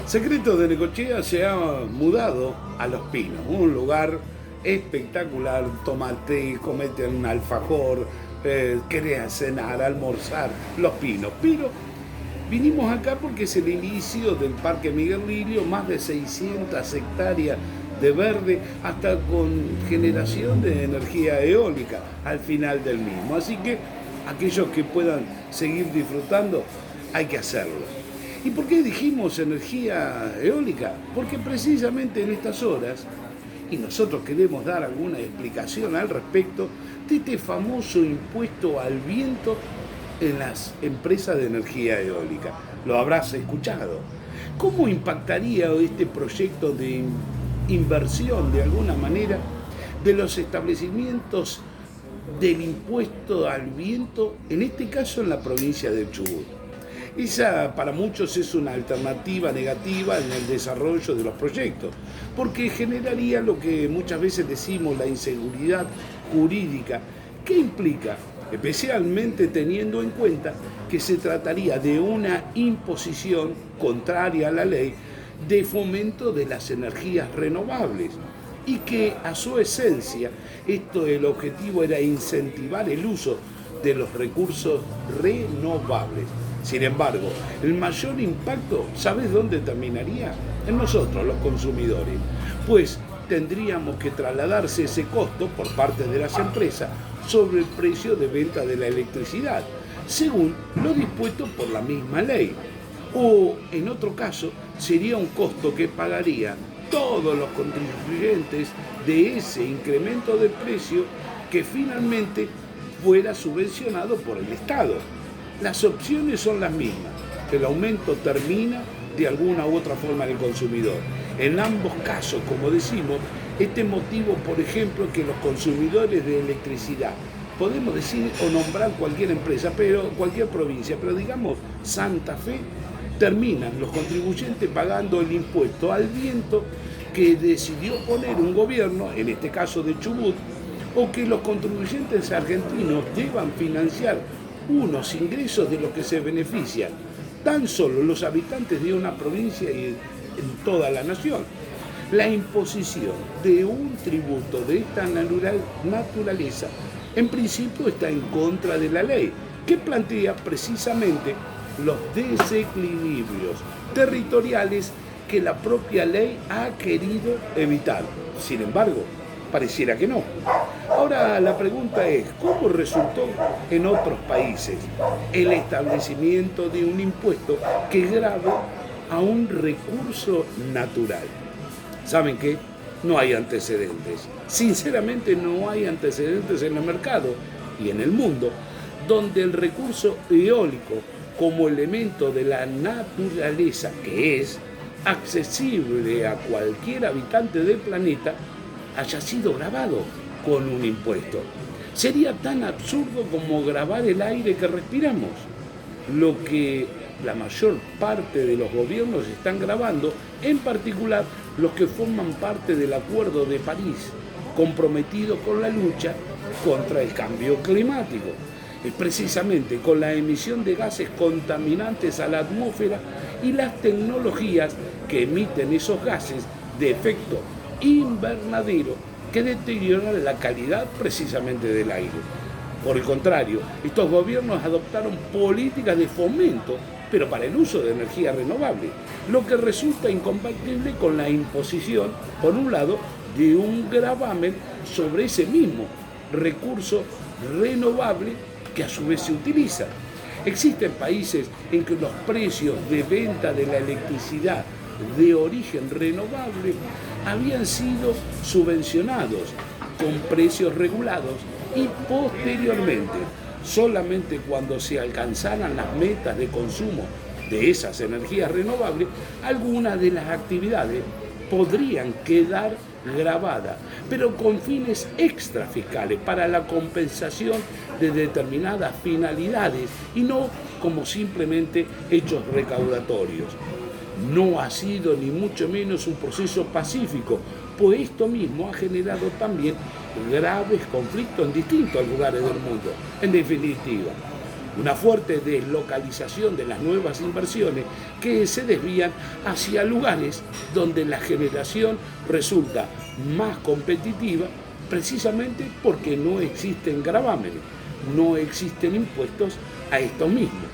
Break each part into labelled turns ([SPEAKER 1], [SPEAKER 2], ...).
[SPEAKER 1] Secretos de Necochea se ha mudado a Los Pinos, un lugar espectacular. Tomate, comete un alfajor, querés cenar, almorzar, Los Pinos. Pero vinimos acá porque es el inicio del Parque Miguel Lilio, más de 600 hectáreas de verde, hasta con generación de energía eólica al final del mismo. Así que aquellos que puedan seguir disfrutando, hay que hacerlo. ¿Y por qué dijimos energía eólica? Porque precisamente en estas horas, y nosotros queremos dar alguna explicación al respecto, de este famoso impuesto al viento en las empresas de energía eólica. Lo habrás escuchado. ¿Cómo impactaría este proyecto de inversión, de alguna manera, de los establecimientos del impuesto al viento, en este caso en la provincia de Chubut? Esa para muchos es una alternativa negativa en el desarrollo de los proyectos, porque generaría lo que muchas veces decimos la inseguridad jurídica. ¿Qué implica? Especialmente teniendo en cuenta que se trataría de una imposición contraria a la ley de fomento de las energías renovables y que a su esencia el objetivo era incentivar el uso de los recursos renovables. Sin embargo, el mayor impacto, ¿sabes dónde terminaría? En nosotros, los consumidores. Pues tendríamos que trasladarse ese costo por parte de las empresas sobre el precio de venta de la electricidad, según lo dispuesto por la misma ley. O, en otro caso, sería un costo que pagarían todos los contribuyentes de ese incremento de precio que finalmente fuera subvencionado por el Estado. Las opciones son las mismas. El aumento termina de alguna u otra forma en el consumidor. En ambos casos, como decimos, este motivo, por ejemplo, que los consumidores de electricidad, podemos decir o nombrar cualquier empresa, pero cualquier provincia, pero digamos Santa Fe, terminan los contribuyentes pagando el impuesto al viento que decidió poner un gobierno, en este caso de Chubut, o que los contribuyentes argentinos deban financiar unos ingresos de los que se benefician tan solo los habitantes de una provincia y en toda la nación. La imposición de un tributo de esta naturaleza, en principio, está en contra de la ley, que plantea precisamente los desequilibrios territoriales que la propia ley ha querido evitar. Sin embargo, pareciera que no. Ahora la pregunta es, ¿cómo resultó en otros países el establecimiento de un impuesto que grave a un recurso natural? ¿Saben qué? No hay antecedentes. Sinceramente no hay antecedentes en el mercado y en el mundo donde el recurso eólico como elemento de la naturaleza que es accesible a cualquier habitante del planeta haya sido grabado con un impuesto. Sería tan absurdo como grabar el aire que respiramos, lo que la mayor parte de los gobiernos están grabando, en particular los que forman parte del Acuerdo de París, comprometido con la lucha contra el cambio climático. Es precisamente con la emisión de gases contaminantes a la atmósfera y las tecnologías que emiten esos gases de efecto invernadero que deterioran la calidad precisamente del aire. Por el contrario, estos gobiernos adoptaron políticas de fomento, pero para el uso de energía renovable, lo que resulta incompatible con la imposición, por un lado, de un gravamen sobre ese mismo recurso renovable que a su vez se utiliza. Existen países en que los precios de venta de la electricidad de origen renovable habían sido subvencionados con precios regulados y posteriormente, solamente cuando se alcanzaran las metas de consumo de esas energías renovables, algunas de las actividades podrían quedar grabadas, pero con fines extrafiscales para la compensación de determinadas finalidades y no como simplemente hechos recaudatorios. No ha sido ni mucho menos un proceso pacífico, pues esto mismo ha generado también graves conflictos en distintos lugares del mundo. En definitiva, Una fuerte deslocalización de las nuevas inversiones que se desvían hacia lugares donde la generación resulta más competitiva precisamente porque no existen gravámenes, no existen impuestos a estos mismos.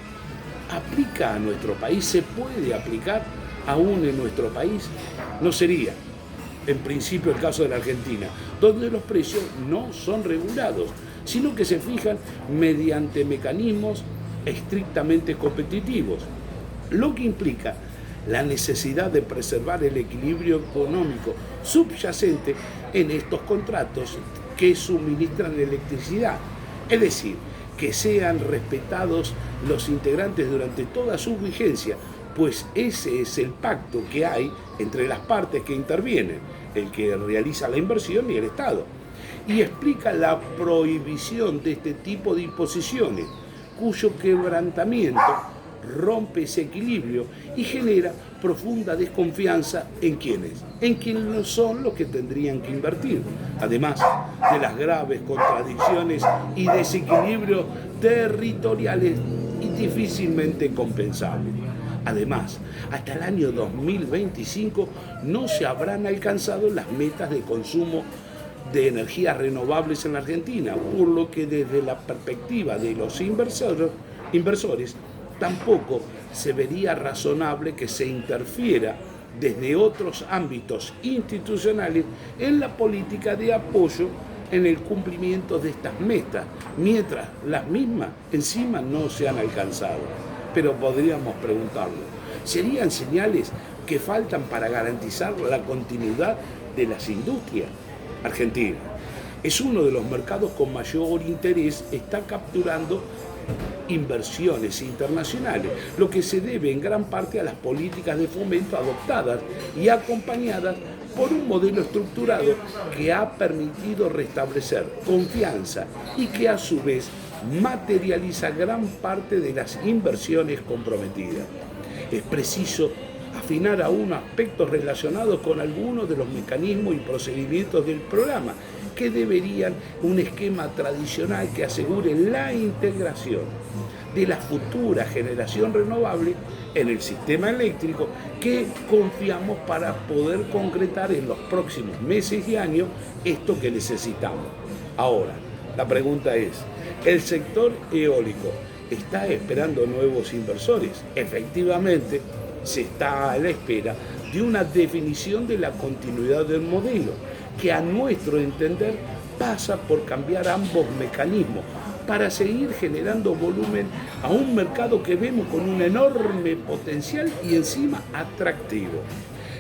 [SPEAKER 1] ¿Aplica a nuestro país? ¿Se puede aplicar aún en nuestro país? No sería, en principio, el caso de la Argentina, donde los precios no son regulados, sino que se fijan mediante mecanismos estrictamente competitivos, lo que implica la necesidad de preservar el equilibrio económico subyacente en estos contratos que suministran electricidad, es decir, que sean respetados los integrantes durante toda su vigencia, pues ese es el pacto que hay entre las partes que intervienen, el que realiza la inversión y el Estado, y explica la prohibición de este tipo de imposiciones, cuyo quebrantamiento rompe ese equilibrio y genera profunda desconfianza en quienes no son los que tendrían que invertir, además de las graves contradicciones y desequilibrios territoriales y difícilmente compensables. Además, hasta el año 2025 no se habrán alcanzado las metas de consumo de energías renovables en la Argentina, por lo que desde la perspectiva de los inversores tampoco se vería razonable que se interfiera desde otros ámbitos institucionales en la política de apoyo en el cumplimiento de estas metas, mientras las mismas encima no se han alcanzado. Pero podríamos preguntarlo, ¿serían señales que faltan para garantizar la continuidad de las industrias? Argentina es uno de los mercados con mayor interés, está capturando inversiones internacionales, lo que se debe en gran parte a las políticas de fomento adoptadas y acompañadas por un modelo estructurado que ha permitido restablecer confianza y que a su vez materializa gran parte de las inversiones comprometidas. Es preciso afinar aún aspectos relacionados con algunos de los mecanismos y procedimientos del programa, que deberían un esquema tradicional que asegure la integración de la futura generación renovable en el sistema eléctrico que confiamos para poder concretar en los próximos meses y años esto que necesitamos. Ahora, la pregunta es, ¿el sector eólico está esperando nuevos inversores? Efectivamente, se está a la espera de una definición de la continuidad del modelo, que a nuestro entender pasa por cambiar ambos mecanismos para seguir generando volumen a un mercado que vemos con un enorme potencial y encima atractivo.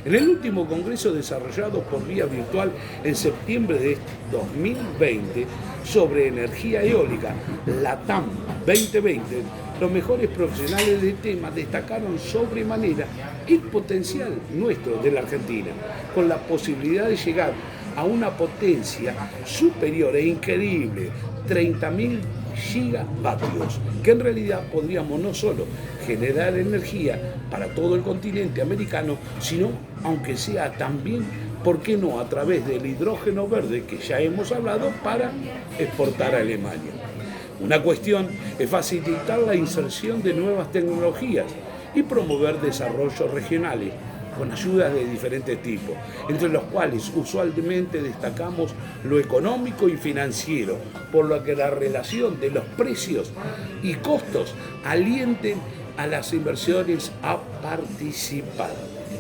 [SPEAKER 1] En el último congreso desarrollado por vía virtual en septiembre de 2020 sobre energía eólica, LATAM 2020, los mejores profesionales del tema destacaron sobremanera el potencial nuestro de la Argentina, con la posibilidad de llegar a una potencia superior e increíble, 30.000 gigavatios, que en realidad podríamos no solo generar energía para todo el continente americano, sino, aunque sea también, ¿por qué no?, a través del hidrógeno verde que ya hemos hablado, para exportar a Alemania. Una cuestión es facilitar la inserción de nuevas tecnologías y promover desarrollos regionales con ayudas de diferentes tipos, entre los cuales usualmente destacamos lo económico y financiero, por lo que la relación de los precios y costos alienten a las inversiones a participar.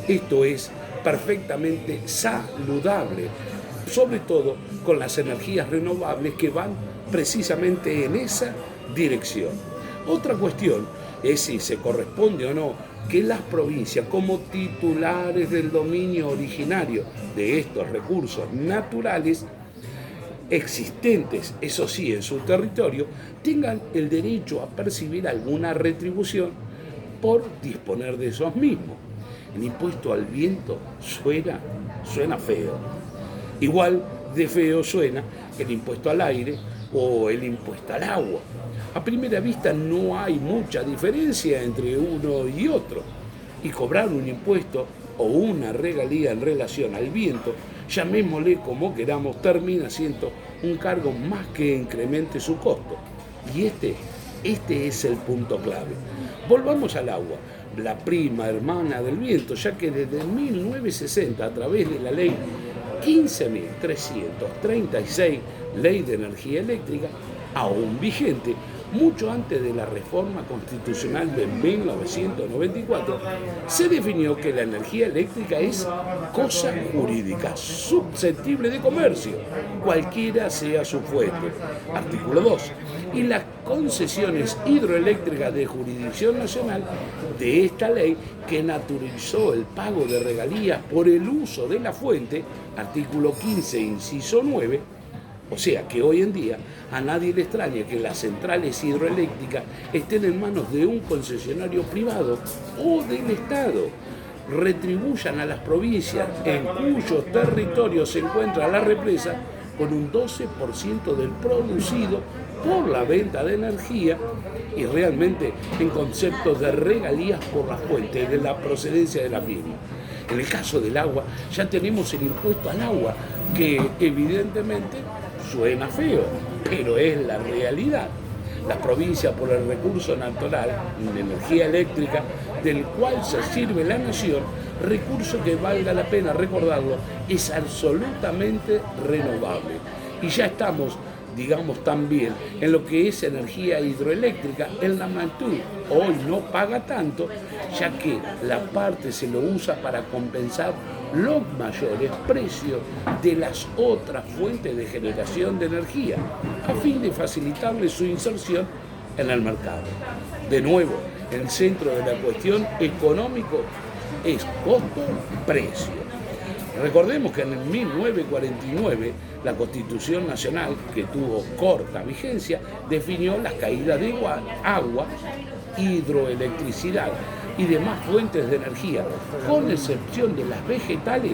[SPEAKER 1] Esto es perfectamente saludable, sobre todo con las energías renovables que van precisamente en esa dirección. Otra cuestión es si se corresponde o no que las provincias, como titulares del dominio originario de estos recursos naturales existentes, eso sí, en su territorio, tengan el derecho a percibir alguna retribución por disponer de esos mismos. El impuesto al viento suena feo. Igual de feo suena el impuesto al aire o el impuesto al agua. A primera vista no hay mucha diferencia entre uno y otro, y cobrar un impuesto o una regalía en relación al viento, llamémosle como queramos, termina siendo un cargo más que incremente su costo. Y este Este es el punto clave. Volvamos al agua, la prima hermana del viento, ya que desde 1960, a través de la ley 15.336, Ley de Energía Eléctrica, aún vigente, mucho antes de la reforma constitucional de 1994, se definió que la energía eléctrica es cosa jurídica, susceptible de comercio, cualquiera sea su fuente. Artículo 2. Y las concesiones hidroeléctricas de jurisdicción nacional de esta ley, que naturalizó el pago de regalías por el uso de la fuente, artículo 15, inciso 9, o sea que hoy en día a nadie le extraña que las centrales hidroeléctricas estén en manos de un concesionario privado o del Estado, retribuyan a las provincias en cuyos territorios se encuentra la represa con un 12% del producido por la venta de energía y realmente en conceptos de regalías por la fuente de la procedencia de la misma. En el caso del agua ya tenemos el impuesto al agua, que evidentemente suena feo, pero es la realidad. Las provincias, por el recurso natural de energía eléctrica del cual se sirve la nación, recurso que valga la pena recordarlo, es absolutamente renovable. Y ya estamos, digamos, también en lo que es energía hidroeléctrica en la magnitud. Hoy no paga tanto, ya que la parte se lo usa para compensar los mayores precios de las otras fuentes de generación de energía, a fin de facilitarle su inserción en el mercado. De nuevo, el centro de la cuestión económico es costo-precio. Recordemos que en 1949 la Constitución Nacional, que tuvo corta vigencia, definió las caídas de agua, hidroelectricidad y demás fuentes de energía, con excepción de las vegetales,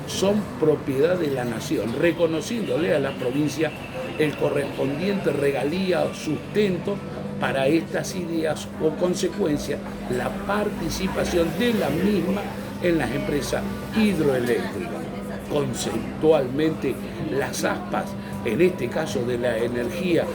[SPEAKER 1] son propiedad de la nación, reconociéndole a la provincia el correspondiente regalía o sustento para estas ideas o consecuencias, la participación de la misma en las empresas hidroeléctricas. Conceptualmente, las aspas, en este caso de la energía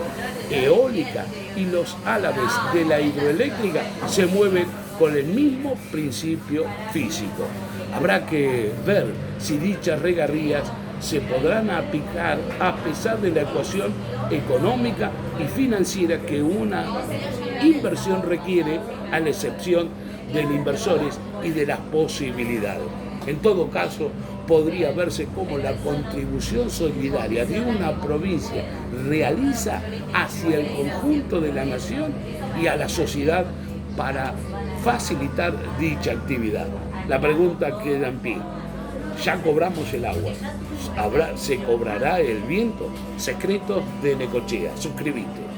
[SPEAKER 1] eólica, y los álabes de la hidroeléctrica se mueven con el mismo principio físico. Habrá que ver si dichas regalías se podrán aplicar a pesar de la ecuación económica y financiera que una inversión requiere, a la excepción de los inversores y de las posibilidades. En todo caso, podría verse como la contribución solidaria de una provincia realiza hacia el conjunto de la nación y a la sociedad para facilitar dicha actividad. La pregunta queda en pie. Ya cobramos el agua. ¿Se cobrará el viento? Secretos de Necochea. Suscríbete.